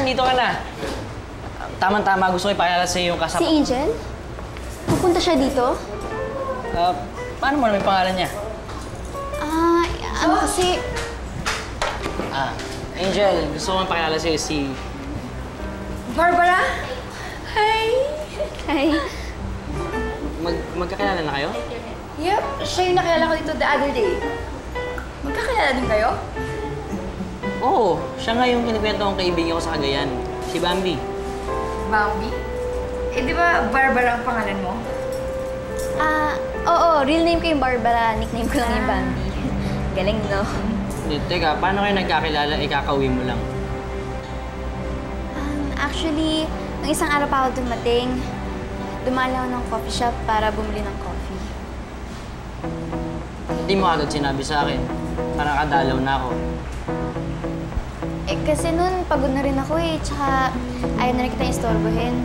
nandito ka na. Tama-tama, gusto ko ipakilala sa iyo yung kasama. Si Angel? Pupunta siya dito? Paano mo naman yung pangalan niya? Kasi... Angel, gusto ko ipakilala sa iyo si... Barbara? Hi! Hi. Magkakilala na kayo? Yep, siya yung nakilala ko dito the other day. Magkakilala din kayo? Oo, siya nga yung kinikwento kong kaibigan ko sa Cagayan. Si Bambi. Bambi? Eh, di ba Barbara ang pangalan mo? Oo, real name ko yung Barbara, nickname ko lang yung Bambi. Galing, no? Teka, paano kayo nagkakilala? Ikakauwi mo lang. Actually, nung isang araw pa ako dumating, dumalaw ng coffee shop para bumili ng coffee. Hindi mo agad sinabi sa akin. Parang kadalaw na ako. Kasi noon, pagod na rin ako tsaka ayaw na rin kitang istorbohin.